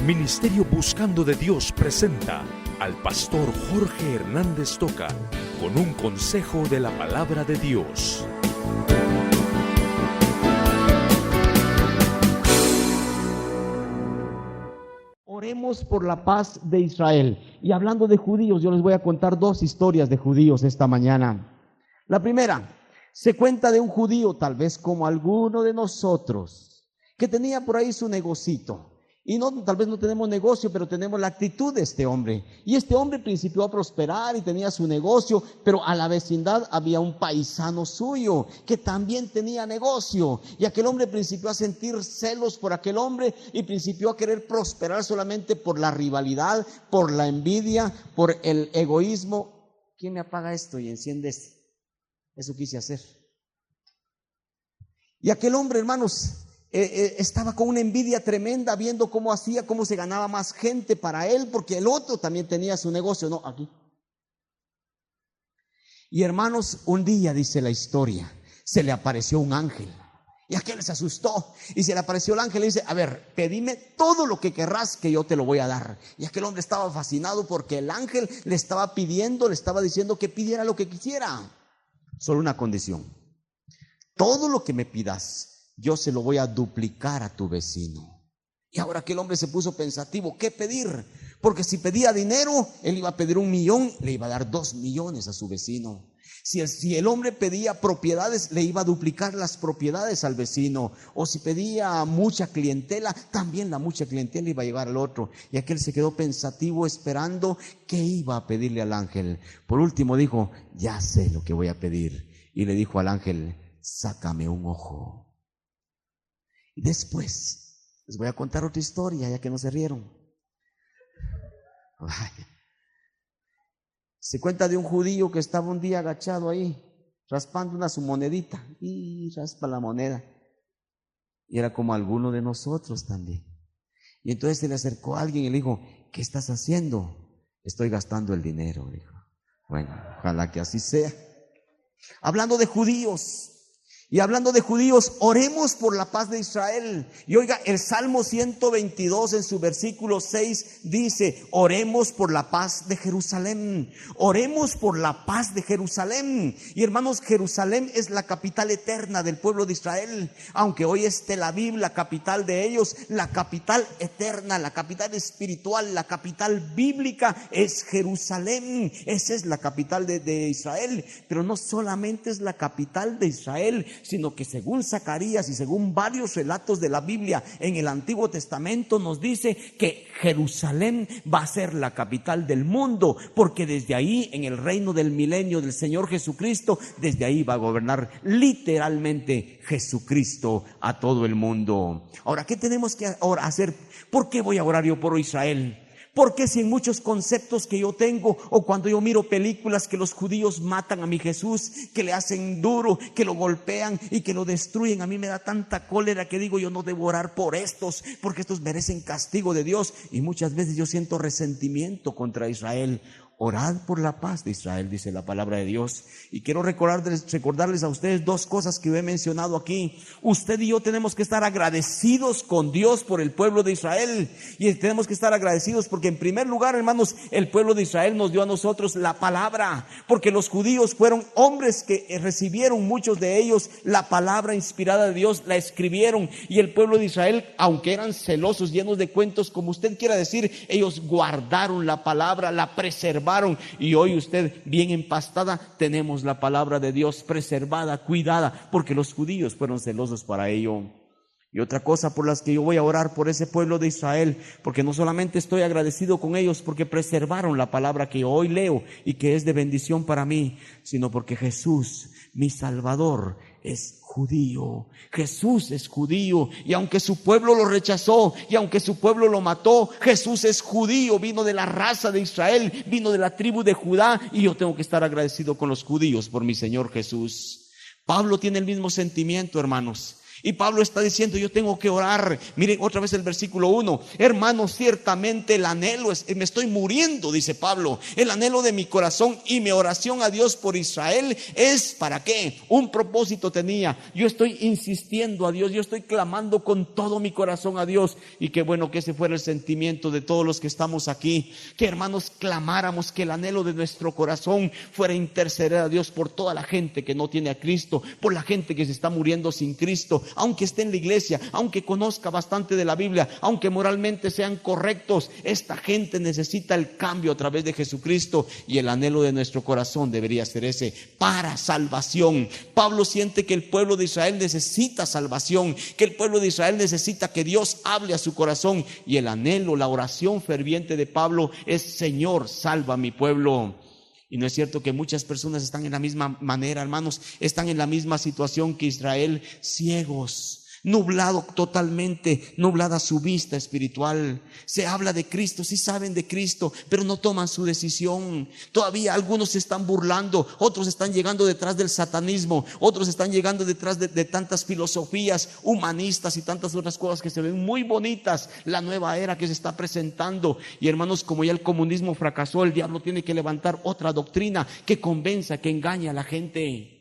Ministerio Buscando de Dios presenta al pastor Jorge Hernández Toca con un consejo de la palabra de Dios. Oremos por la paz de Israel. Y hablando de judíos, yo les voy a contar dos historias de judíos esta mañana. La primera, se cuenta de un judío, tal vez como alguno de nosotros, que tenía por ahí su negocito. Y tal vez no tenemos negocio, pero tenemos la actitud de este hombre. Y este hombre principió a prosperar y tenía su negocio, pero a la vecindad había un paisano suyo que también tenía negocio. Y aquel hombre principió a sentir celos por aquel hombre y principió a querer prosperar solamente por la rivalidad, por la envidia, por el egoísmo. ¿Quién me apaga esto y enciende esto? Eso quise hacer. Y aquel hombre, hermanos, estaba con una envidia tremenda, viendo cómo hacía, cómo se ganaba más gente para él, porque el otro también tenía su negocio, no, aquí. Y hermanos, un día, dice la historia, se le apareció un ángel, y aquel se asustó, y se le apareció el ángel y dice: a ver, pedime todo lo que querrás, que yo te lo voy a dar. Y aquel hombre estaba fascinado porque el ángel le estaba pidiendo, le estaba diciendo que pidiera lo que quisiera. Solo una condición: todo lo que me pidas, yo se lo voy a duplicar a tu vecino. Y ahora aquel hombre se puso pensativo, ¿qué pedir? Porque si pedía dinero, él iba a pedir 1 millón, le iba a dar 2 millones a su vecino. Si el hombre pedía propiedades, le iba a duplicar las propiedades al vecino. O si pedía mucha clientela, también la mucha clientela iba a llegar al otro. Y aquel se quedó pensativo esperando qué iba a pedirle al ángel. Por último dijo: ya sé lo que voy a pedir. Y le dijo al ángel: sácame un ojo. Y después les voy a contar otra historia, ya que no se rieron. Se cuenta de un judío que estaba un día agachado ahí, raspando su monedita, y raspa la moneda. Y era como alguno de nosotros también. Y entonces se le acercó a alguien y le dijo: ¿qué estás haciendo? Estoy gastando el dinero, dijo. Bueno, ojalá que así sea. Hablando de judíos, oremos por la paz de Israel. Y oiga, el Salmo 122 en su versículo 6 dice: oremos por la paz de Jerusalén. Oremos por la paz de Jerusalén. Y hermanos, Jerusalén es la capital eterna del pueblo de Israel. Aunque hoy es Tel Aviv la capital de ellos, la capital eterna, la capital espiritual, la capital bíblica es Jerusalén. Esa es la capital de Israel. Pero no solamente es la capital de Israel, sino que según Zacarías y según varios relatos de la Biblia en el Antiguo Testamento nos dice que Jerusalén va a ser la capital del mundo, porque desde ahí, en el reino del milenio del Señor Jesucristo, desde ahí va a gobernar literalmente Jesucristo a todo el mundo. Ahora, ¿qué tenemos que hacer? ¿Por qué voy a orar yo por Israel? Porque si en muchos conceptos que yo tengo, o cuando yo miro películas que los judíos matan a mi Jesús, que le hacen duro, que lo golpean y que lo destruyen, a mí me da tanta cólera que digo: yo no debo orar por estos, porque estos merecen castigo de Dios. Y muchas veces yo siento resentimiento contra Israel. Orad por la paz de Israel, dice la palabra de Dios. Y quiero recordarles a ustedes dos cosas que he mencionado aquí. Usted y yo tenemos que estar agradecidos con Dios por el pueblo de Israel. Y tenemos que estar agradecidos porque, en primer lugar, hermanos, el pueblo de Israel nos dio a nosotros la palabra. Porque los judíos fueron hombres que recibieron, muchos de ellos, la palabra inspirada de Dios, la escribieron. Y el pueblo de Israel, aunque eran celosos, llenos de cuentos, como usted quiera decir, ellos guardaron la palabra, la preservaron. Y hoy usted, bien empastada, tenemos la palabra de Dios preservada, cuidada, porque los judíos fueron celosos para ello. Y otra cosa por las que yo voy a orar por ese pueblo de Israel, porque no solamente estoy agradecido con ellos porque preservaron la palabra que yo hoy leo y que es de bendición para mí, sino porque Jesús, mi Salvador, es judío. Jesús es judío, y aunque su pueblo lo rechazó y aunque su pueblo lo mató, Jesús es judío, vino de la raza de Israel, vino de la tribu de Judá, y yo tengo que estar agradecido con los judíos por mi Señor Jesús. Pablo tiene el mismo sentimiento, hermanos. Y Pablo está diciendo, yo tengo que orar. Miren otra vez el versículo 1. Hermanos, ciertamente el anhelo me estoy muriendo, dice Pablo. El anhelo de mi corazón y mi oración a Dios por Israel es, ¿para qué? Un propósito tenía. Yo estoy insistiendo a Dios, yo estoy clamando con todo mi corazón a Dios. Y qué bueno que ese fuera el sentimiento de todos los que estamos aquí. Que hermanos clamáramos, que el anhelo de nuestro corazón fuera interceder a Dios por toda la gente que no tiene a Cristo, por la gente que se está muriendo sin Cristo. Aunque esté en la iglesia, aunque conozca bastante de la Biblia, aunque moralmente sean correctos, esta gente necesita el cambio a través de Jesucristo, y el anhelo de nuestro corazón debería ser ese, para salvación. Pablo siente que el pueblo de Israel necesita salvación, que el pueblo de Israel necesita que Dios hable a su corazón, y el anhelo, la oración ferviente de Pablo es: Señor, salva a mi pueblo. Y no es cierto que muchas personas están en la misma manera, hermanos, están en la misma situación que Israel, ciegos, nublado totalmente, nublada su vista espiritual. Se habla de Cristo, sí saben de Cristo, pero no toman su decisión. Todavía algunos se están burlando, otros están llegando detrás del satanismo, otros están llegando detrás de tantas filosofías humanistas y tantas otras cosas que se ven muy bonitas, la nueva era que se está presentando. Y hermanos, como ya el comunismo fracasó, el diablo tiene que levantar otra doctrina que convenza, que engañe a la gente.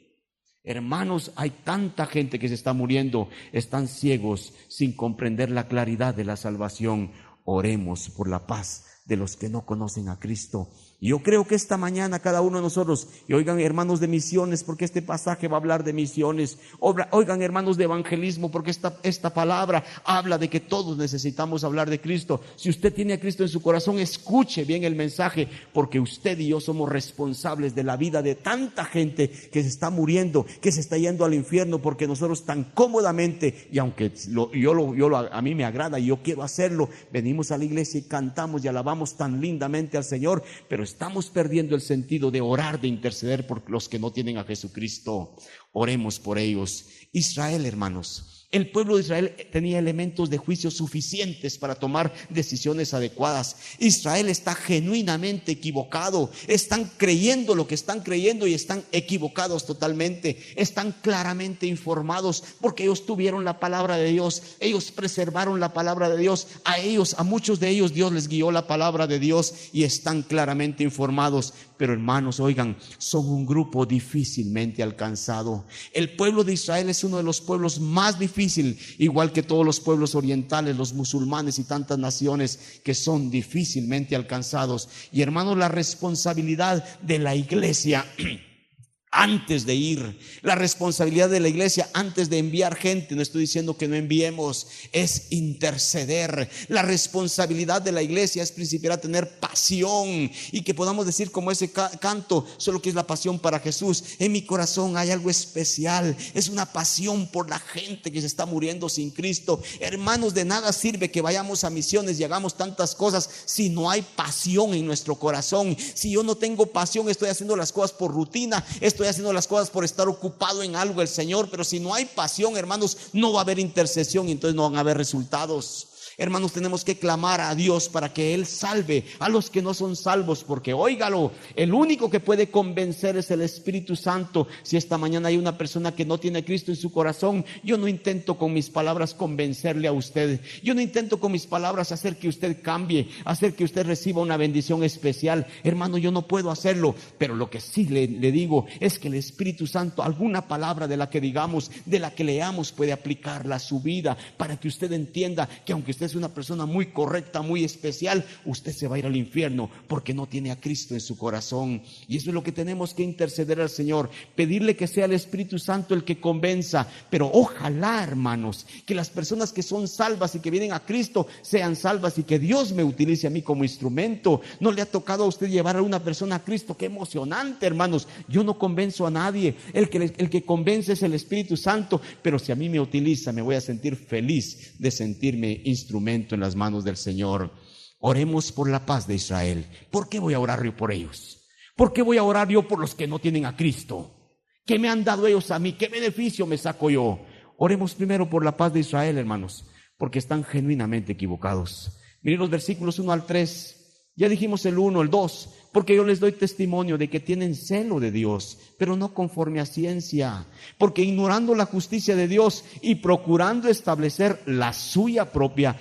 Hermanos, hay tanta gente que se está muriendo, están ciegos sin comprender la claridad de la salvación. Oremos por la paz de los que no conocen a Cristo. Y yo creo que esta mañana cada uno de nosotros, y oigan hermanos de misiones, porque este pasaje va a hablar de misiones, oigan hermanos de evangelismo, porque esta palabra habla de que todos necesitamos hablar de Cristo. Si usted tiene a Cristo en su corazón, escuche bien el mensaje, porque usted y yo somos responsables de la vida de tanta gente que se está muriendo, que se está yendo al infierno, porque nosotros tan cómodamente, y aunque a mí me agrada y yo quiero hacerlo, venimos a la iglesia y cantamos y alabamos tan lindamente al Señor, pero estamos perdiendo el sentido de orar, de interceder por los que no tienen a Jesucristo. Oremos por ellos. Israel, hermanos, el pueblo de Israel tenía elementos de juicio suficientes para tomar decisiones adecuadas. Israel está genuinamente equivocado. Están creyendo lo que están creyendo y están equivocados totalmente. Están claramente informados porque ellos tuvieron la palabra de Dios. Ellos preservaron la palabra de Dios. A muchos de ellos Dios les guió la palabra de Dios y están claramente informados. Pero hermanos, oigan, son un grupo difícilmente alcanzado. El pueblo de Israel es uno de los pueblos más difíciles, igual que todos los pueblos orientales, los musulmanes y tantas naciones que son difícilmente alcanzados. Y hermanos, la responsabilidad de la iglesia antes de ir, la responsabilidad de la iglesia antes de enviar gente, no estoy diciendo que no enviemos, es interceder. La responsabilidad de la iglesia es principiar a tener pasión y que podamos decir como ese canto, solo que es la pasión para Jesús. En mi corazón hay algo especial, es una pasión por la gente que se está muriendo sin Cristo. Hermanos, de nada sirve que vayamos a misiones y hagamos tantas cosas si no hay pasión en nuestro corazón. Si yo no tengo pasión, estoy haciendo las cosas por rutina, estoy haciendo las cosas por estar ocupado en algo el Señor, pero si no hay pasión, hermanos, no va a haber intercesión y entonces no van a haber resultados. Hermanos, tenemos que clamar a Dios para que Él salve a los que no son salvos, porque óigalo, el único que puede convencer es el Espíritu Santo. Si esta mañana hay una persona que no tiene a Cristo en su corazón, yo no intento con mis palabras convencerle a usted, yo no intento con mis palabras hacer que usted cambie, hacer que usted reciba una bendición especial. Hermano, yo no puedo hacerlo, pero lo que sí le digo es que el Espíritu Santo, alguna palabra de la que digamos, de la que leamos, puede aplicarla a su vida, para que usted entienda que aunque usted es una persona muy correcta, muy especial, usted se va a ir al infierno porque no tiene a Cristo en su corazón. Y eso es lo que tenemos que interceder al Señor, pedirle que sea el Espíritu Santo el que convenza. Pero ojalá, hermanos, que las personas que son salvas y que vienen a Cristo sean salvas y que Dios me utilice a mí como instrumento. No le ha tocado a usted llevar a una persona a Cristo. Qué emocionante, hermanos. Yo no convenzo a nadie, el que convence es el Espíritu Santo, pero si a mí me utiliza, me voy a sentir feliz de sentirme instrumento en las manos del Señor. Oremos por la paz de Israel. ¿Por qué voy a orar yo por ellos? ¿Por qué voy a orar yo por los que no tienen a Cristo? ¿Qué me han dado ellos a mí? ¿Qué beneficio me saco yo? Oremos primero por la paz de Israel, hermanos, porque están genuinamente equivocados. Miren los versículos 1 al 3. Ya dijimos el 1, el 2, Porque yo les doy testimonio de que tienen celo de Dios, pero no conforme a ciencia. Porque ignorando la justicia de Dios y procurando establecer la suya propia,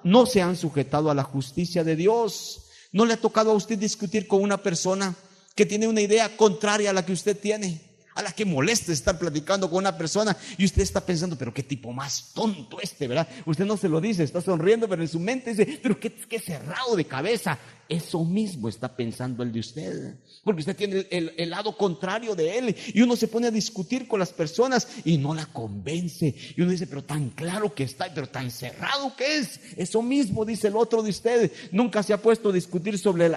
no se han sujetado a la justicia de Dios. ¿No le ha tocado a usted discutir con una persona que tiene una idea contraria a la que usted tiene? A la que molesta estar platicando con una persona y usted está pensando, pero qué tipo más tonto ¿verdad? Usted no se lo dice, está sonriendo, pero en su mente dice, pero qué cerrado de cabeza. Eso mismo está pensando el de usted, porque usted tiene el lado contrario de él, y uno se pone a discutir con las personas y no la convence, y uno dice, pero tan claro que está, pero tan cerrado que es. Eso mismo dice el otro de usted. Nunca se ha puesto a discutir sobre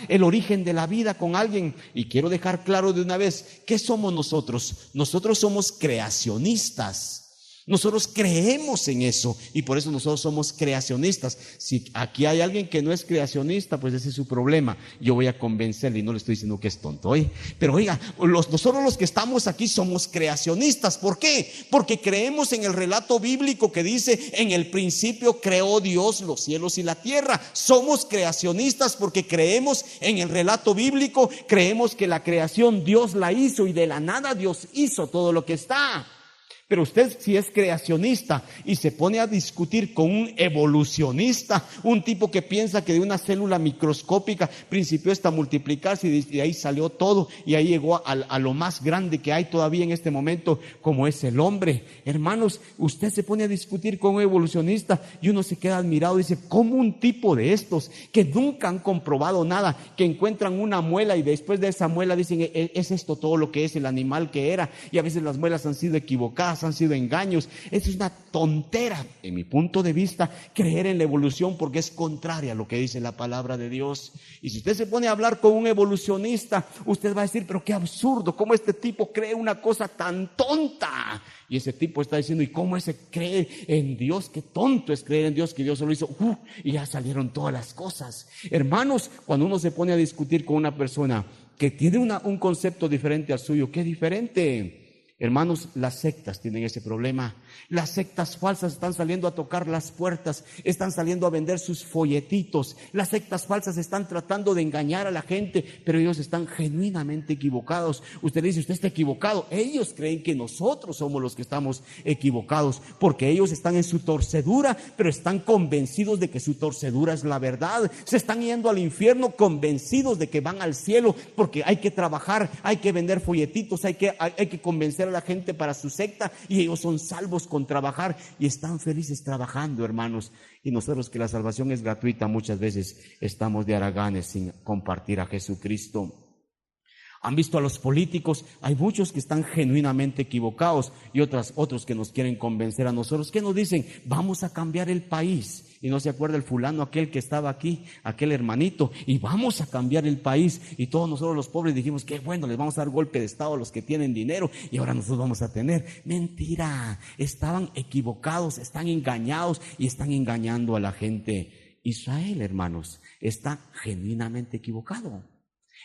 el origen de la vida con alguien. Y quiero dejar claro de una vez, ¿qué somos nosotros? Nosotros somos creacionistas. Nosotros creemos en eso y por eso nosotros somos creacionistas. Si aquí hay alguien que no es creacionista, pues ese es su problema. Yo voy a convencerle y no le estoy diciendo que es tonto, ¿oye? Pero oiga, nosotros los que estamos aquí somos creacionistas. ¿Por qué? Porque creemos en el relato bíblico que dice, en el principio creó Dios los cielos y la tierra. Somos creacionistas porque creemos en el relato bíblico, creemos que la creación Dios la hizo y de la nada Dios hizo todo lo que está. Pero usted, si es creacionista y se pone a discutir con un evolucionista, un tipo que piensa que de una célula microscópica principió hasta multiplicarse y de ahí salió todo y ahí llegó a lo más grande que hay todavía en este momento, como es el hombre. Hermanos, usted se pone a discutir con un evolucionista y uno se queda admirado y dice, ¿cómo un tipo de estos que nunca han comprobado nada, que encuentran una muela y después de esa muela dicen, es esto todo lo que es el animal que era? Y a veces las muelas han sido equivocadas, han sido engaños. Eso es una tontera, en mi punto de vista, creer en la evolución, porque es contraria a lo que dice la palabra de Dios. Y si usted se pone a hablar con un evolucionista, usted va a decir, pero qué absurdo, cómo este tipo cree una cosa tan tonta. Y ese tipo está diciendo, ¿y cómo ese cree en Dios? Qué tonto es creer en Dios, que Dios solo hizo, y ya salieron todas las cosas. Hermanos, cuando uno se pone a discutir con una persona que tiene un concepto diferente al suyo, ¿qué diferente? Hermanos, las sectas tienen ese problema. Las sectas falsas están saliendo a tocar las puertas, están saliendo a vender sus folletitos. Las sectas falsas están tratando de engañar a la gente, pero ellos están genuinamente equivocados. Usted dice, usted está equivocado. Ellos creen que nosotros somos los que estamos equivocados, porque ellos están en su torcedura, pero están convencidos de que su torcedura es la verdad. Se están yendo al infierno convencidos de que van al cielo, porque hay que trabajar, hay que vender folletitos, hay que convencer a la gente para su secta, y ellos son salvos con trabajar y están felices trabajando, hermanos. Y nosotros, que la salvación es gratuita, muchas veces estamos de haraganes sin compartir a Jesucristo. ¿Han visto a los políticos? Hay muchos que están genuinamente equivocados y otros que nos quieren convencer a nosotros. ¿Qué nos dicen? Vamos a cambiar el país. Y no se acuerda el fulano aquel que estaba aquí, aquel hermanito, y vamos a cambiar el país. Y todos nosotros los pobres dijimos, qué bueno, les vamos a dar golpe de estado a los que tienen dinero y ahora nosotros vamos a tener. Mentira, estaban equivocados, están engañados y están engañando a la gente. Israel, hermanos, está genuinamente equivocado.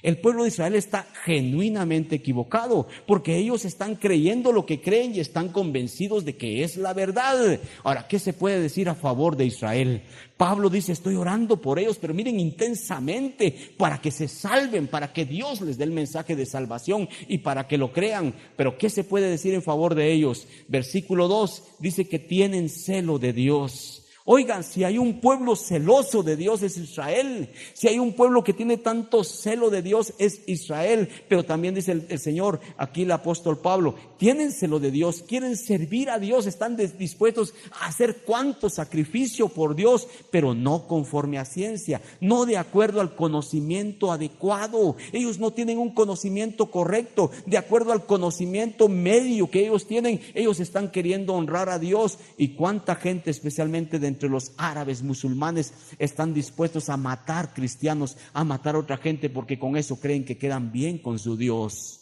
El pueblo de Israel está genuinamente equivocado, porque ellos están creyendo lo que creen y están convencidos de que es la verdad. Ahora, ¿qué se puede decir a favor de Israel? Pablo dice, estoy orando por ellos, pero miren, intensamente, para que se salven, para que Dios les dé el mensaje de salvación y para que lo crean. Pero ¿qué se puede decir en favor de ellos? Versículo 2 dice que tienen celo de Dios. Oigan, si hay un pueblo celoso de Dios es Israel. Si hay un pueblo que tiene tanto celo de Dios es Israel. Pero también dice el Señor, aquí el apóstol Pablo, tienen celo de Dios, quieren servir a Dios, están dispuestos a hacer cuanto sacrificio por Dios, pero no conforme a ciencia, no de acuerdo al conocimiento adecuado. Ellos no tienen un conocimiento correcto, de acuerdo al conocimiento medio que ellos tienen. Ellos están queriendo honrar a Dios. Y cuánta gente, especialmente entre los árabes musulmanes, están dispuestos a matar cristianos, a matar a otra gente, porque con eso creen que quedan bien con su Dios.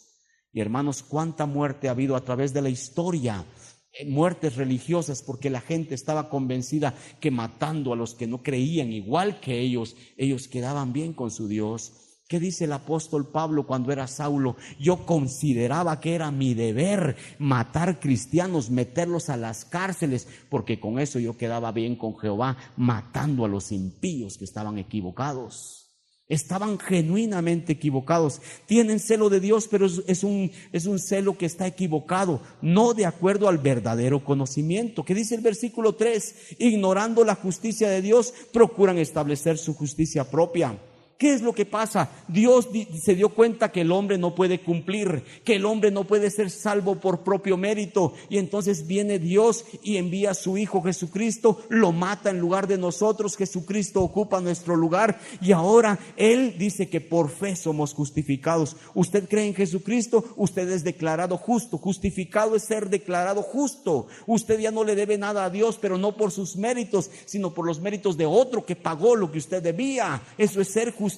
Y hermanos, cuánta muerte ha habido a través de la historia, muertes religiosas, porque la gente estaba convencida que matando a los que no creían igual que ellos quedaban bien con su Dios. ¿Qué dice el apóstol Pablo cuando era Saulo? Yo consideraba que era mi deber matar cristianos, meterlos a las cárceles, porque con eso yo quedaba bien con Jehová, matando a los impíos que estaban equivocados. Estaban genuinamente equivocados. Tienen celo de Dios, pero es un celo que está equivocado, no de acuerdo al verdadero conocimiento. ¿Qué dice el versículo 3? Ignorando la justicia de Dios, procuran establecer su justicia propia. ¿Qué es lo que pasa? Dios se dio cuenta que el hombre no puede cumplir, que el hombre no puede ser salvo por propio mérito. Y entonces viene Dios y envía a su Hijo Jesucristo, lo mata en lugar de nosotros. Jesucristo ocupa nuestro lugar y ahora Él dice que por fe somos justificados. Usted cree en Jesucristo, usted es declarado justo. Justificado es ser declarado justo. Usted ya no le debe nada a Dios, pero no por sus méritos, sino por los méritos de otro que pagó lo que usted debía. Eso es ser justificado.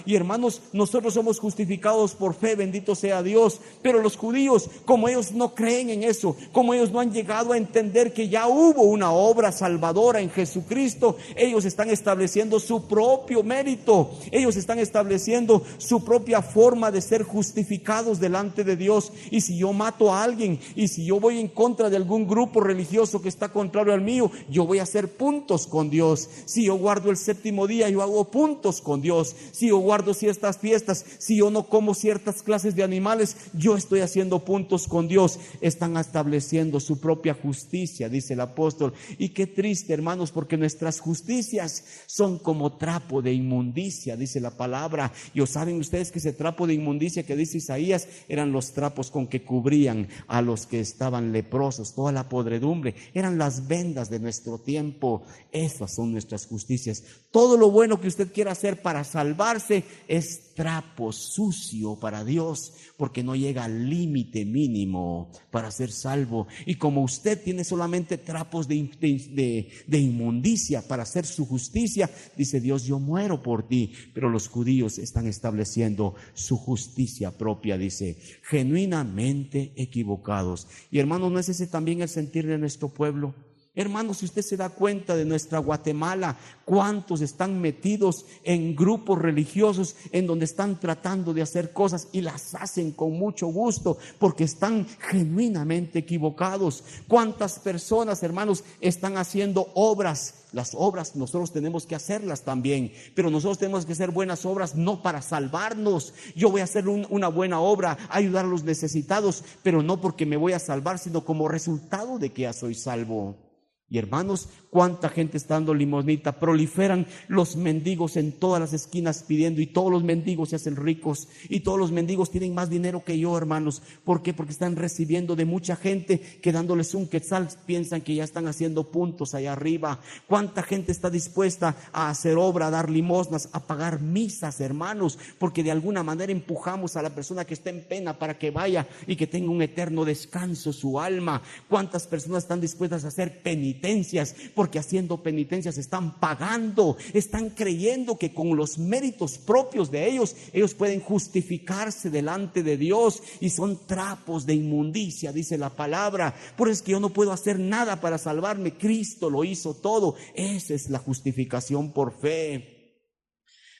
Y hermanos, nosotros somos justificados por fe, bendito sea Dios. Pero los judíos, como ellos no creen en eso, como ellos no han llegado a entender que ya hubo una obra salvadora en Jesucristo, ellos están estableciendo su propio mérito, ellos están estableciendo su propia forma de ser justificados delante de Dios. Y si yo mato a alguien, y si yo voy en contra de algún grupo religioso que está contrario al mío, yo voy a hacer puntos con Dios. Si yo guardo el séptimo día, yo hago puntos con Dios. Si yo guardo ciertas fiestas, si yo no como ciertas clases de animales, yo estoy haciendo puntos con Dios. Están estableciendo su propia justicia, dice el apóstol. Y qué triste, hermanos, porque nuestras justicias son como trapo de inmundicia, dice la palabra. Y saben ustedes que ese trapo de inmundicia que dice Isaías eran los trapos con que cubrían a los que estaban leprosos, toda la podredumbre, eran las vendas de nuestro tiempo. Esas son nuestras justicias. Todo lo bueno que usted quiera hacer para salvarse es trapo sucio para Dios, porque no llega al límite mínimo para ser salvo. Y como usted tiene solamente trapos de inmundicia para hacer su justicia, dice Dios, yo muero por ti. Pero los judíos están estableciendo su justicia propia, dice, genuinamente equivocados. Y hermanos, ¿no es ese también el sentir de nuestro pueblo? Hermanos, si usted se da cuenta de nuestra Guatemala, cuántos están metidos en grupos religiosos en donde están tratando de hacer cosas y las hacen con mucho gusto porque están genuinamente equivocados. Cuántas personas, hermanos, están haciendo obras. Las obras nosotros tenemos que hacerlas también, pero nosotros tenemos que hacer buenas obras no para salvarnos. Yo voy a hacer una buena obra, ayudar a los necesitados, pero no porque me voy a salvar, sino como resultado de que ya soy salvo. Y hermanos, cuánta gente está dando limosnita. Proliferan los mendigos en todas las esquinas pidiendo, y todos los mendigos se hacen ricos, y todos los mendigos tienen más dinero que yo, hermanos. ¿Por qué? Porque están recibiendo de mucha gente que dándoles un quetzal piensan que ya están haciendo puntos allá arriba. Cuánta gente está dispuesta a hacer obra, a dar limosnas, a pagar misas, hermanos, porque de alguna manera empujamos a la persona que está en pena para que vaya y que tenga un eterno descanso su alma. Cuántas personas están dispuestas a hacer penitencias, porque haciendo penitencias están pagando, están creyendo que con los méritos propios de ellos pueden justificarse delante de Dios, y son trapos de inmundicia, dice la palabra. Por eso es que yo no puedo hacer nada para salvarme, Cristo lo hizo todo. Esa es la justificación por fe.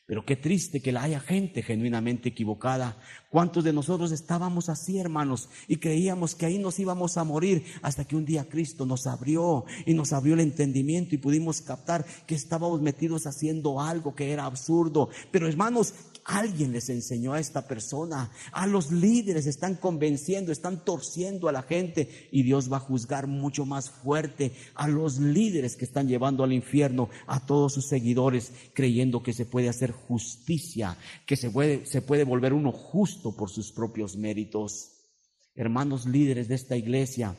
Pero qué triste que haya gente genuinamente equivocada. ¿Cuántos de nosotros estábamos así, hermanos? Y creíamos que ahí nos íbamos a morir, hasta que un día Cristo nos abrió el entendimiento y pudimos captar que estábamos metidos haciendo algo que era absurdo. Pero hermanos, alguien les enseñó a esta persona, a los líderes están convenciendo, están torciendo a la gente, y Dios va a juzgar mucho más fuerte a los líderes que están llevando al infierno a todos sus seguidores, creyendo que se puede hacer justicia, que se puede volver uno justo por sus propios méritos. Hermanos, líderes de esta iglesia,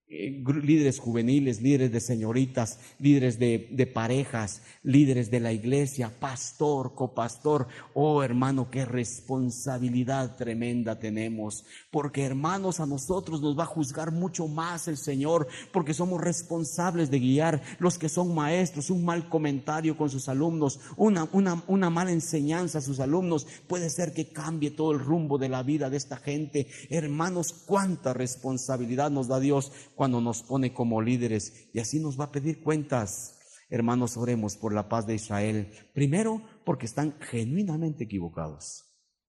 líderes juveniles, líderes de señoritas, líderes de parejas, líderes de la iglesia, pastor, copastor. Oh hermano, qué responsabilidad tremenda tenemos, porque hermanos, a nosotros nos va a juzgar mucho más el Señor, porque somos responsables de guiar. Los que son maestros, un mal comentario con sus alumnos, una mala enseñanza a sus alumnos, puede ser que cambie todo el rumbo de la vida de esta gente. Hermanos, cuánta responsabilidad nos da Dios cuando nos pone como líderes, y así nos va a pedir cuentas. Hermanos, oremos por la paz de Israel. Primero, porque están genuinamente equivocados.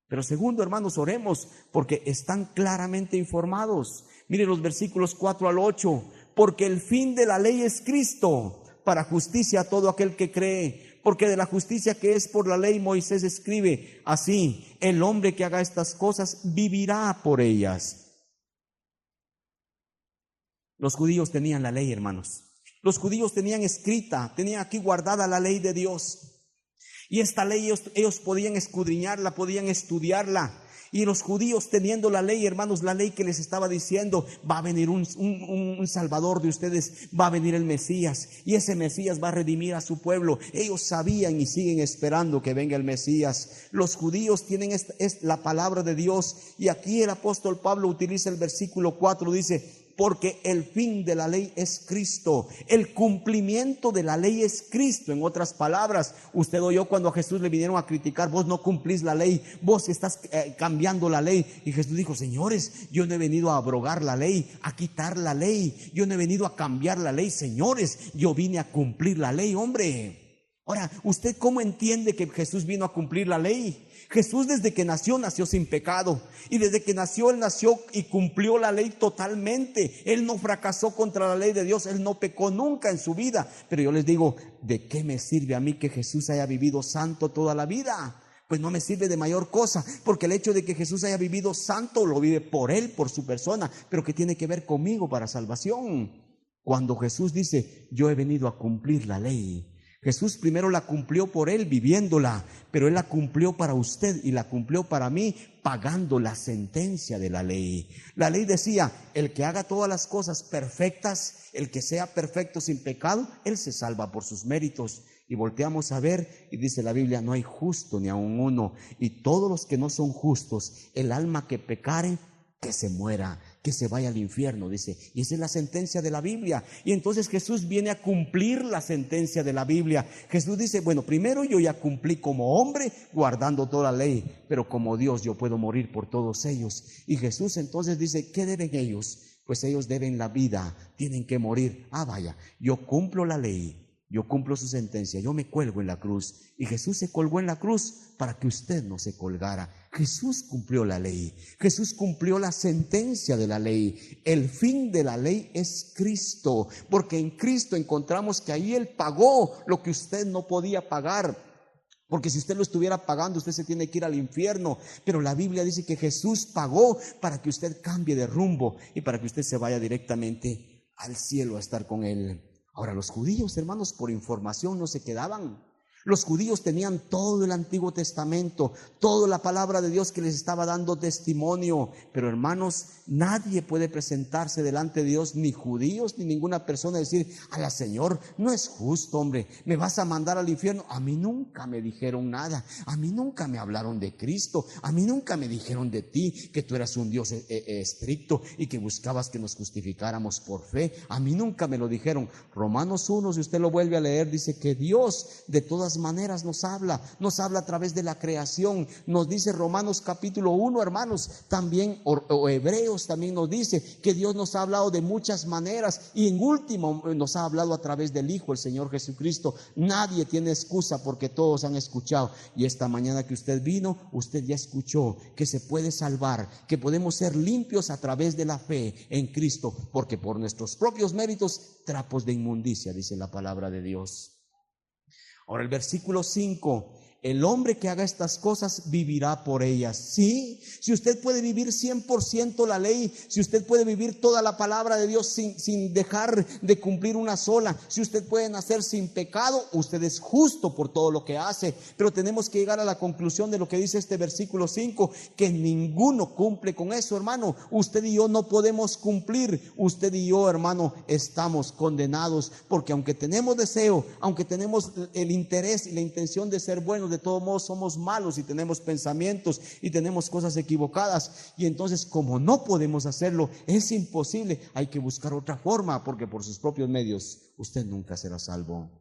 Pero segundo, hermanos, oremos porque están claramente informados. Miren los versículos 4 al 8. Porque el fin de la ley es Cristo, para justicia a todo aquel que cree, porque de la justicia que es por la ley Moisés escribe así: el hombre que haga estas cosas vivirá por ellas. Los judíos tenían la ley, hermanos. Los judíos tenían escrita, tenían aquí guardada la ley de Dios. Y esta ley ellos podían escudriñarla, podían estudiarla. Y los judíos teniendo la ley, hermanos, la ley que les estaba diciendo: va a venir un Salvador de ustedes, va a venir el Mesías, y ese Mesías va a redimir a su pueblo. Ellos sabían y siguen esperando que venga el Mesías. Los judíos tienen la palabra de Dios, y aquí el apóstol Pablo utiliza el versículo 4, dice: porque el fin de la ley es Cristo. El cumplimiento de la ley es Cristo. En otras palabras, usted oyó cuando a Jesús le vinieron a criticar: vos no cumplís la ley, vos estás cambiando la ley. Y Jesús dijo: señores, yo no he venido a abrogar la ley, a quitar la ley. Yo no he venido a cambiar la ley, señores. Yo vine a cumplir la ley, hombre. Ahora, ¿usted cómo entiende que Jesús vino a cumplir la ley? Jesús desde que nació sin pecado, y desde que nació, Él nació y cumplió la ley totalmente. Él no fracasó contra la ley de Dios, Él no pecó nunca en su vida. Pero yo les digo, ¿de qué me sirve a mí que Jesús haya vivido santo toda la vida? Pues no me sirve de mayor cosa, porque el hecho de que Jesús haya vivido santo lo vive por Él, por su persona, pero que tiene que ver conmigo para salvación. Cuando Jesús dice: yo he venido a cumplir la ley, Jesús primero la cumplió por Él viviéndola, pero Él la cumplió para usted y la cumplió para mí pagando la sentencia de la ley. La ley decía: el que haga todas las cosas perfectas, el que sea perfecto sin pecado, él se salva por sus méritos. Y volteamos a ver y dice la Biblia: no hay justo ni aun uno, y todos los que no son justos, el alma que pecare, que se muera, que se vaya al infierno, dice. Y esa es la sentencia de la Biblia. Y entonces Jesús viene a cumplir la sentencia de la Biblia. Jesús dice: bueno, primero yo ya cumplí como hombre guardando toda la ley, pero como Dios yo puedo morir por todos ellos. Y Jesús entonces dice: ¿qué deben ellos? Pues ellos deben la vida, tienen que morir. Vaya, yo cumplo la ley, yo cumplo su sentencia, yo me cuelgo en la cruz. Y Jesús se colgó en la cruz para que usted no se colgara. Jesús cumplió la ley, Jesús cumplió la sentencia de la ley. El fin de la ley es Cristo, porque en Cristo encontramos que ahí Él pagó lo que usted no podía pagar. Porque si usted lo estuviera pagando, usted se tiene que ir al infierno. Pero la Biblia dice que Jesús pagó para que usted cambie de rumbo y para que usted se vaya directamente al cielo a estar con Él. Ahora, los judíos, hermanos, por información no se quedaban. Los judíos tenían todo el Antiguo Testamento, toda la palabra de Dios que les estaba dando testimonio. Pero, hermanos, nadie puede presentarse delante de Dios, ni judíos, ni ninguna persona, decir: a la Señor, no es justo, hombre, me vas a mandar al infierno. A mí nunca me dijeron nada, a mí nunca me hablaron de Cristo, a mí nunca me dijeron de ti, que tú eras un Dios estricto y que buscabas que nos justificáramos por fe. A mí nunca me lo dijeron. Romanos 1, si usted lo vuelve a leer, dice que Dios de todas maneras nos habla a través de la creación. Nos dice Romanos capítulo 1, hermanos, también, o Hebreos también nos dice que Dios nos ha hablado de muchas maneras, y en último nos ha hablado a través del Hijo, el Señor Jesucristo. Nadie tiene excusa, porque todos han escuchado. Y esta mañana que usted vino, usted ya escuchó que se puede salvar, que podemos ser limpios a través de la fe en Cristo, porque por nuestros propios méritos, trapos de inmundicia, dice la palabra de Dios. Ahora el versículo 5: el hombre que haga estas cosas vivirá por ellas. Sí, si usted puede vivir 100% la ley, si usted puede vivir toda la palabra de Dios sin dejar de cumplir una sola, si usted puede nacer sin pecado, usted es justo por todo lo que hace. Pero tenemos que llegar a la conclusión de lo que dice este versículo 5, que ninguno cumple con eso, hermano. Usted y yo no podemos cumplir. Usted y yo, hermano, estamos condenados, porque aunque tenemos deseo, aunque tenemos el interés y la intención de ser buenos, de todos modos somos malos y tenemos pensamientos y tenemos cosas equivocadas. Y entonces, como no podemos hacerlo, es imposible, hay que buscar otra forma, porque por sus propios medios usted nunca será salvo.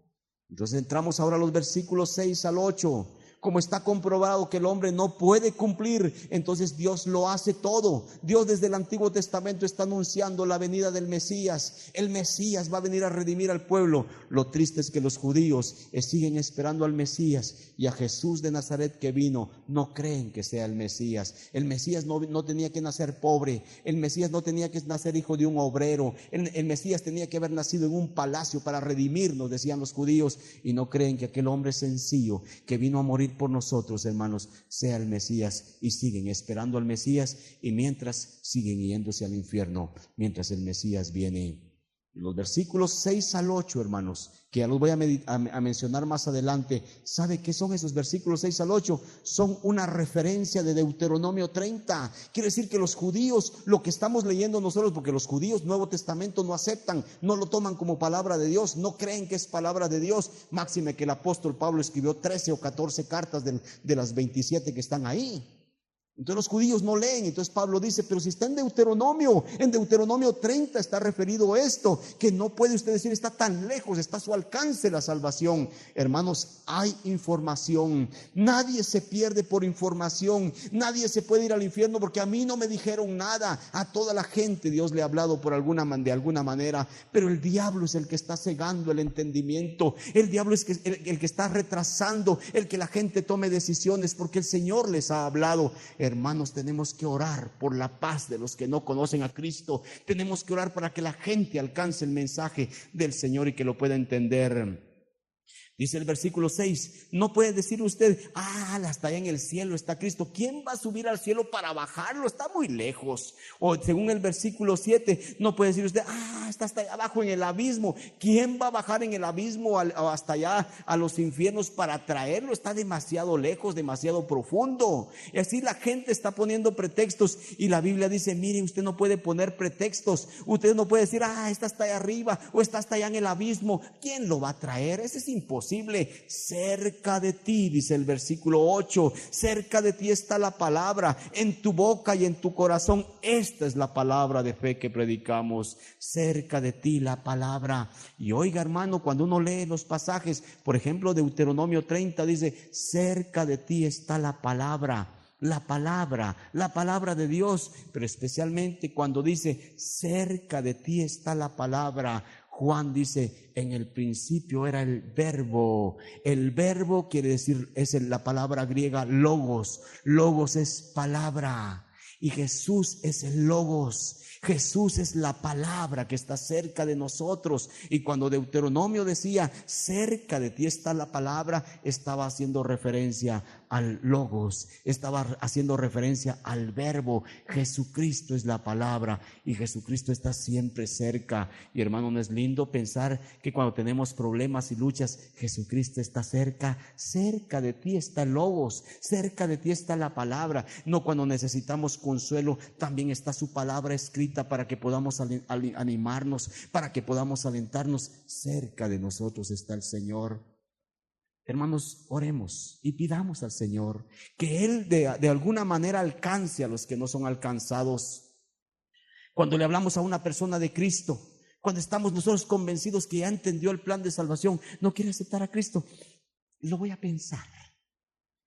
Entonces entramos ahora a los versículos 6 al 8. como está comprobado que el hombre no puede cumplir, entonces Dios lo hace todo. Dios desde el Antiguo Testamento está anunciando la venida del Mesías. El Mesías va a venir a redimir al pueblo. Lo triste es que los judíos siguen esperando al Mesías, y a Jesús de Nazaret que vino no creen que sea el Mesías. El Mesías no tenía que nacer pobre, el Mesías no tenía que nacer hijo de un obrero, el Mesías tenía que haber nacido en un palacio para redimirnos, decían los judíos, y no creen que aquel hombre sencillo que vino a morir por nosotros, hermanos, sea el Mesías, y siguen esperando al Mesías, y mientras siguen yéndose al infierno, mientras el Mesías viene. Los versículos 6 al 8, hermanos, que ya los voy a mencionar más adelante. ¿Sabe qué son esos versículos 6 al 8? Son una referencia de Deuteronomio 30. Quiere decir que los judíos, lo que estamos leyendo nosotros, porque los judíos Nuevo Testamento no aceptan, no lo toman como palabra de Dios, no creen que es palabra de Dios. Máxime que el apóstol Pablo escribió 13 o 14 cartas de las 27 que están ahí. Entonces los judíos no leen. Entonces Pablo dice, pero si está en Deuteronomio 30 está referido esto, que no puede usted decir está tan lejos, está a su alcance la salvación. Hermanos, hay información, nadie se pierde por información, nadie se puede ir al infierno porque a mí no me dijeron nada. A toda la gente Dios le ha hablado de alguna manera, pero el diablo es el que está cegando el entendimiento, el diablo es el que está retrasando el que la gente tome decisiones, porque el Señor les ha hablado. Hermanos, tenemos que orar por la paz de los que no conocen a Cristo. Tenemos que orar para que la gente alcance el mensaje del Señor y que lo pueda entender. Dice el versículo 6, no puede decir usted, hasta allá en el cielo está Cristo. ¿Quién va a subir al cielo para bajarlo? Está muy lejos. O según el versículo 7, no puede decir usted, está hasta allá abajo en el abismo. ¿Quién va a bajar en el abismo o hasta allá a los infiernos para traerlo? Está demasiado lejos, demasiado profundo. Y así la gente está poniendo pretextos, y la Biblia dice, mire, usted no puede poner pretextos. Usted no puede decir, está hasta allá arriba o está hasta allá en el abismo. ¿Quién lo va a traer? Eso es imposible. Cerca de ti, dice el versículo 8, cerca de ti está la palabra, en tu boca y en tu corazón. Esta es la palabra de fe que predicamos. Cerca de ti la palabra. Y oiga, hermano, cuando uno lee los pasajes, por ejemplo Deuteronomio 30 dice, cerca de ti está la palabra. La palabra de Dios, pero especialmente cuando dice cerca de ti está la palabra. Juan dice, en el principio era el verbo. El verbo quiere decir, es la palabra griega logos. Logos es palabra. Y Jesús es el logos. Jesús es la palabra que está cerca de nosotros. Y cuando Deuteronomio decía, cerca de ti está la palabra, estaba haciendo referencia al logos, estaba haciendo referencia al verbo. Jesucristo es la palabra y Jesucristo está siempre cerca. Y hermano, ¿no es lindo pensar que cuando tenemos problemas y luchas, Jesucristo está cerca? Cerca de ti está el logos, cerca de ti está la palabra. No, cuando necesitamos consuelo, también está su palabra escrita para que podamos animarnos, para que podamos alentarnos. Cerca de nosotros está el Señor. Hermanos, oremos y pidamos al Señor que Él de alguna manera alcance a los que no son alcanzados. Cuando le hablamos a una persona de Cristo, cuando estamos nosotros convencidos que ya entendió el plan de salvación, no quiere aceptar a Cristo, lo voy a pensar.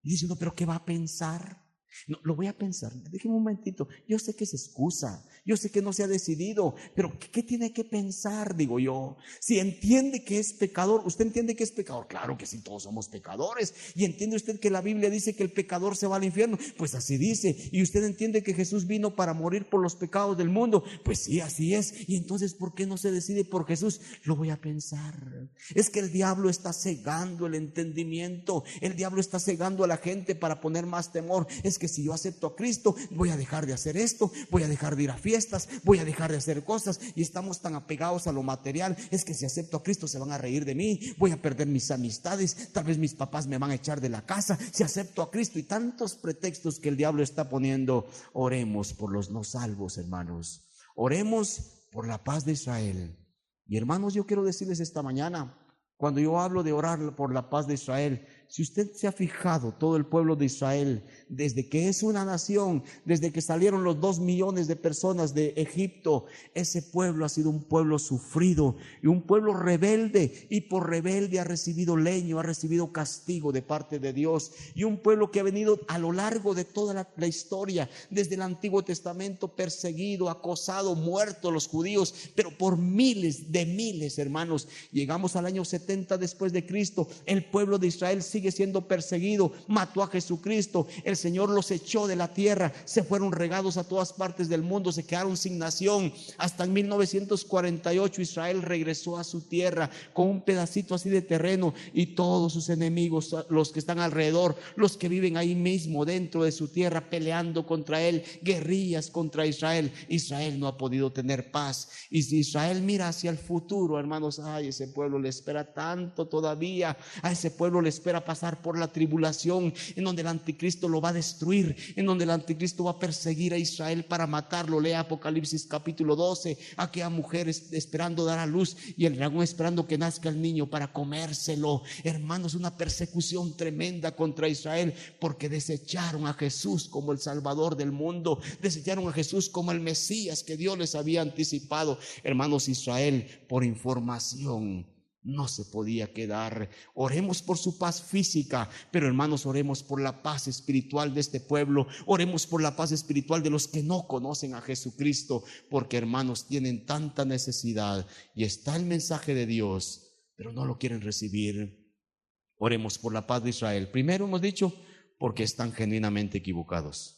Y dice uno, ¿pero qué va a pensar? No, lo voy a pensar. Déjeme un momentito. Yo sé que es excusa, yo sé que no se ha decidido, pero ¿qué tiene que pensar? Digo yo, si entiende que es pecador. ¿Usted entiende que es pecador? Claro que sí, todos somos pecadores. ¿Y entiende usted que la Biblia dice que el pecador se va al infierno? Pues así dice. ¿Y usted entiende que Jesús vino para morir por los pecados del mundo? Pues sí, así es. ¿Y entonces por qué no se decide por Jesús? Lo voy a pensar. Es que el diablo está cegando el entendimiento, el diablo está cegando a la gente para poner más temor. Es que si yo acepto a Cristo, voy a dejar de hacer esto, voy a dejar de ir a fiestas, voy a dejar de hacer cosas, y estamos tan apegados a lo material. Es que si acepto a Cristo se van a reír de mí, voy a perder mis amistades, tal vez mis papás me van a echar de la casa si acepto a Cristo, y tantos pretextos que el diablo está poniendo. Oremos por los no salvos, hermanos. Oremos por la paz de Israel. Y hermanos, yo quiero decirles esta mañana, cuando yo hablo de orar por la paz de Israel, Si usted se ha fijado, todo el pueblo de Israel, desde que es una nación, desde que salieron los 2 millones de personas de Egipto, ese pueblo ha sido un pueblo sufrido y un pueblo rebelde, y por rebelde ha recibido leño, ha recibido castigo de parte de Dios, y un pueblo que ha venido a lo largo de toda la historia, desde el Antiguo Testamento, perseguido, acosado, muerto los judíos, pero por miles de miles, hermanos. Llegamos al año 70 después de Cristo, el pueblo de Israel sigue siendo perseguido, mató a Jesucristo, el Señor los echó de la tierra, se fueron regados a todas partes del mundo, se quedaron sin nación. Hasta en 1948 Israel regresó a su tierra con un pedacito así de terreno, y todos sus enemigos, los que están alrededor, los que viven ahí mismo dentro de su tierra, peleando contra él, guerrillas contra Israel. Israel no ha podido tener paz, y si Israel mira hacia el futuro, hermanos, ay, ese pueblo le espera tanto todavía. A ese pueblo le espera pasar por la tribulación, en donde el anticristo lo va a destruir, en donde el anticristo va a perseguir a Israel para matarlo. Lea Apocalipsis capítulo 12, aquella mujer esperando dar a luz, y el dragón esperando que nazca el niño para comérselo. Hermanos, una persecución tremenda contra Israel, porque desecharon a Jesús como el Salvador del mundo, desecharon a Jesús como el Mesías que Dios les había anticipado. Hermanos, Israel, por información, no se podía quedar. Oremos por su paz física, pero hermanos, oremos por la paz espiritual de este pueblo. Oremos por la paz espiritual de los que no conocen a Jesucristo, porque hermanos, tienen tanta necesidad, y está el mensaje de Dios, pero no lo quieren recibir. Oremos por la paz de Israel. Primero, hemos dicho, porque están genuinamente equivocados.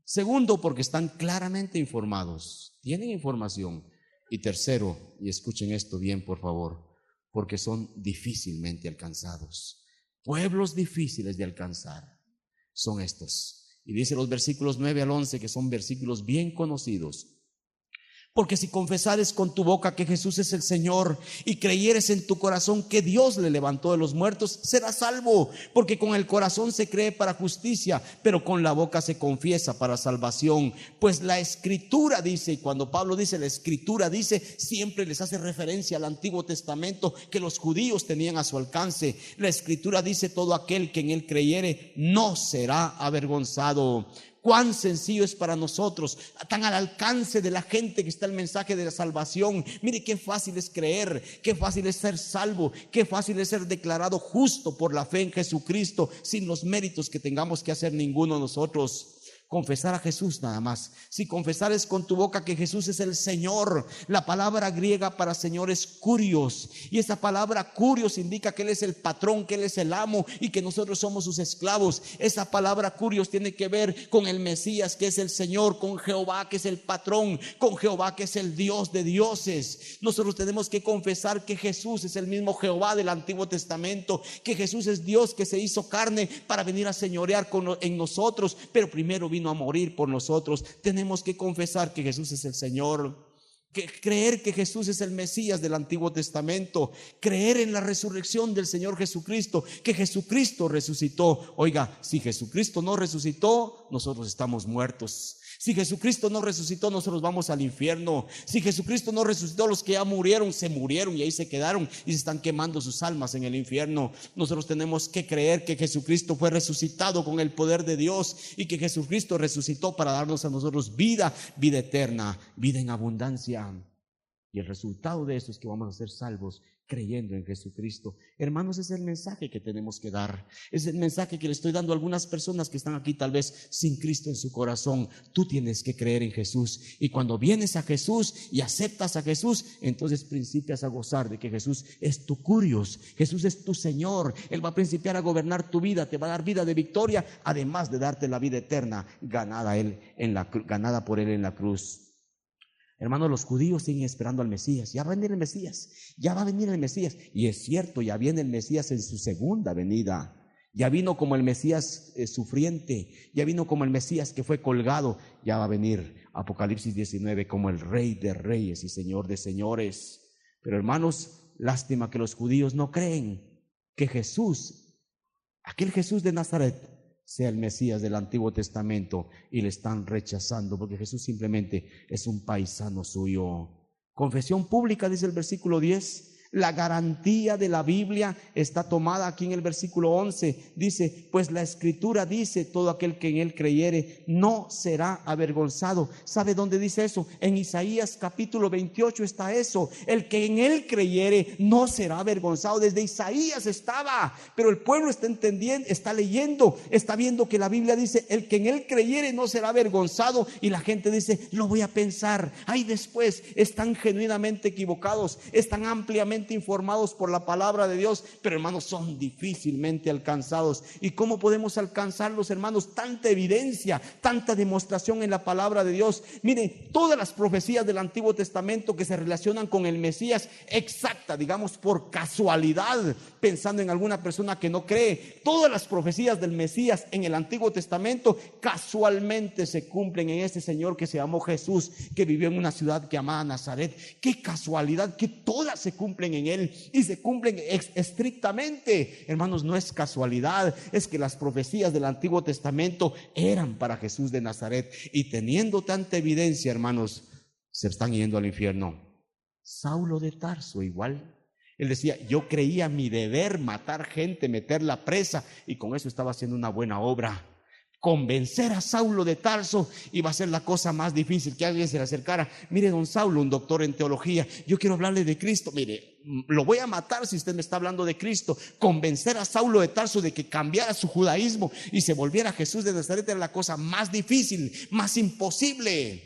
Segundo, porque están claramente informados, tienen información. Y tercero, y escuchen esto bien por favor, porque son difícilmente alcanzados. Pueblos difíciles de alcanzar son estos. Y dice los versículos 9 al 11, que son versículos bien conocidos. Porque si confesares con tu boca que Jesús es el Señor, y creyeres en tu corazón que Dios le levantó de los muertos, serás salvo. Porque con el corazón se cree para justicia, pero con la boca se confiesa para salvación. Pues la Escritura dice, y cuando Pablo dice la Escritura dice, siempre les hace referencia al Antiguo Testamento que los judíos tenían a su alcance. La Escritura dice, todo aquel que en él creyere no será avergonzado. Cuán sencillo es para nosotros, tan al alcance de la gente que está el mensaje de la salvación. Mire qué fácil es creer, qué fácil es ser salvo, qué fácil es ser declarado justo por la fe en Jesucristo, sin los méritos que tengamos que hacer ninguno de nosotros. Confesar a Jesús nada más. Si confesares con tu boca que Jesús es el Señor, la palabra griega para Señor es kurios, y esa palabra kurios indica que Él es el patrón, que Él es el amo y que nosotros somos sus esclavos. Esa palabra kurios tiene que ver con el Mesías, que es el Señor, con Jehová, que es el patrón, con Jehová, que es el Dios de dioses. Nosotros tenemos que confesar que Jesús es el mismo Jehová del Antiguo Testamento, que Jesús es Dios que se hizo carne para venir a señorear en nosotros, pero primero vino a morir por nosotros. Tenemos que confesar que Jesús es el Señor, creer que Jesús es el Mesías del Antiguo Testamento, creer en la resurrección del Señor Jesucristo, que Jesucristo resucitó. Oiga, si Jesucristo no resucitó, nosotros estamos muertos. Si Jesucristo no resucitó, nosotros vamos al infierno. Si Jesucristo no resucitó, los que ya murieron, se murieron y ahí se quedaron y se están quemando sus almas en el infierno. Nosotros tenemos que creer que Jesucristo fue resucitado con el poder de Dios, y que Jesucristo resucitó para darnos a nosotros vida, vida eterna, vida en abundancia. Y el resultado de eso es que vamos a ser salvos creyendo en Jesucristo. Hermanos, es el mensaje que tenemos que dar. Es el mensaje que le estoy dando a algunas personas que están aquí tal vez sin Cristo en su corazón. Tú tienes que creer en Jesús, y cuando vienes a Jesús y aceptas a Jesús, entonces principias a gozar de que Jesús es tu kurios, Jesús es tu Señor. Él va a principiar a gobernar tu vida, te va a dar vida de victoria, además de darte la vida eterna ganada por Él en la cruz. Hermanos, los judíos siguen esperando al Mesías. Ya va a venir el Mesías, ya va a venir el Mesías. Y es cierto, ya viene el Mesías en su segunda venida. Ya vino como el Mesías sufriente, ya vino como el Mesías que fue colgado. Ya va a venir, Apocalipsis 19, como el Rey de reyes y Señor de señores. Pero hermanos, lástima que los judíos no creen que Jesús, aquel Jesús de Nazaret, sea el Mesías del Antiguo Testamento, y le están rechazando porque Jesús simplemente es un paisano suyo. Confesión pública, dice el versículo 10. La garantía de la Biblia está tomada aquí en el versículo 11. Dice, pues la Escritura dice, todo aquel que en él creyere no será avergonzado. ¿Sabe dónde dice eso? En Isaías capítulo 28 está eso. El que en él creyere no será avergonzado. Desde Isaías estaba, pero el pueblo está entendiendo, está leyendo, está viendo que la Biblia dice, el que en él creyere no será avergonzado, y la gente dice, lo voy a pensar. Ahí después están genuinamente equivocados, están ampliamente informados por la palabra de Dios, pero hermanos, son difícilmente alcanzados. ¿Y cómo podemos alcanzarlos, hermanos? Tanta evidencia, tanta demostración en la palabra de Dios. Mire, todas las profecías del Antiguo Testamento que se relacionan con el Mesías, exacta, digamos por casualidad, pensando en alguna persona que no cree, todas las profecías del Mesías en el Antiguo Testamento casualmente se cumplen en este Señor que se llamó Jesús, que vivió en una ciudad llamada Nazaret. Qué casualidad que todas se cumplen en él, y se cumplen estrictamente. Hermanos, no es casualidad, es que las profecías del Antiguo Testamento eran para Jesús de Nazaret, y teniendo tanta evidencia, hermanos, se están yendo al infierno. Saulo de Tarso igual. Él decía, yo creía mi deber matar gente, meterla presa, y con eso estaba haciendo una buena obra. Convencer a Saulo de Tarso iba a ser la cosa más difícil, que alguien se le acercara. Mire, don Saulo, un doctor en teología, yo quiero hablarle de Cristo. Mire, lo voy a matar si usted me está hablando de Cristo. Convencer a Saulo de Tarso de que cambiara su judaísmo y se volviera Jesús de Nazaret era la cosa más difícil, más imposible.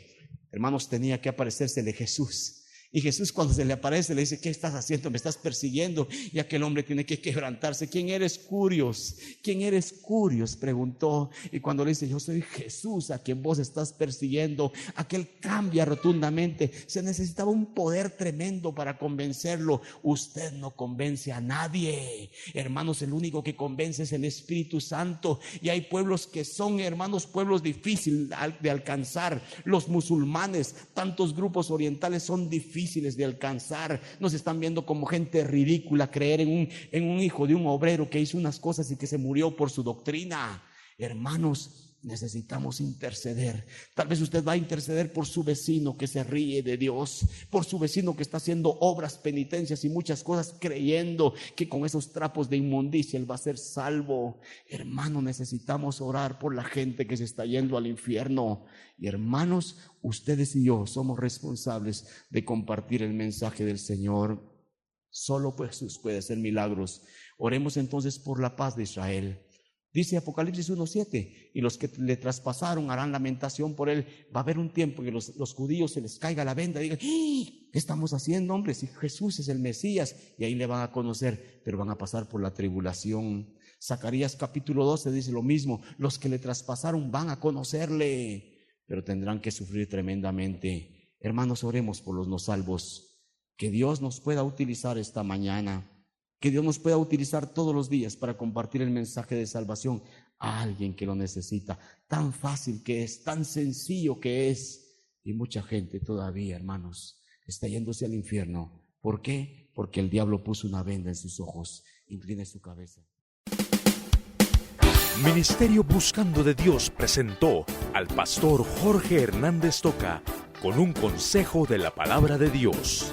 Hermanos, tenía que aparecérsele Jesús. Y Jesús, cuando se le aparece, le dice, ¿qué estás haciendo? Me estás persiguiendo. Y aquel hombre tiene que quebrantarse. ¿Quién eres, Curios? ¿Quién eres, Curios?, preguntó. Y cuando le dice, yo soy Jesús a quien vos estás persiguiendo, aquel cambia rotundamente. Se necesitaba un poder tremendo para convencerlo. Usted no convence a nadie, hermanos. El único que convence es el Espíritu Santo. Y hay pueblos que son, hermanos, pueblos difíciles de alcanzar. Los musulmanes, tantos grupos orientales son difíciles de alcanzar. Nos están viendo como gente ridícula, creer en un hijo de un obrero que hizo unas cosas y que se murió por su doctrina. Hermanos, necesitamos interceder. Tal vez usted va a interceder por su vecino que se ríe de Dios, por su vecino que está haciendo obras, penitencias y muchas cosas, creyendo que con esos trapos de inmundicia él va a ser salvo. Hermano, necesitamos orar por la gente que se está yendo al infierno. Y hermanos, ustedes y yo somos responsables de compartir el mensaje del Señor. Solo Jesús puede hacer milagros. Oremos entonces por la paz de Israel. Dice Apocalipsis 1:7, y los que le traspasaron harán lamentación por él. Va a haber un tiempo que los judíos se les caiga la venda y digan, ¿qué estamos haciendo, hombre? Si Jesús es el Mesías, y ahí le van a conocer, pero van a pasar por la tribulación. Zacarías capítulo 12 dice lo mismo, los que le traspasaron van a conocerle, pero tendrán que sufrir tremendamente. Hermanos, oremos por los no salvos, que Dios nos pueda utilizar esta mañana. Que Dios nos pueda utilizar todos los días para compartir el mensaje de salvación a alguien que lo necesita. Tan fácil que es, tan sencillo que es. Y mucha gente todavía, hermanos, está yéndose al infierno. ¿Por qué? Porque el diablo puso una venda en sus ojos. Incline su cabeza. Ministerio Buscando de Dios presentó al pastor Jorge Hernández Toca con un consejo de la palabra de Dios.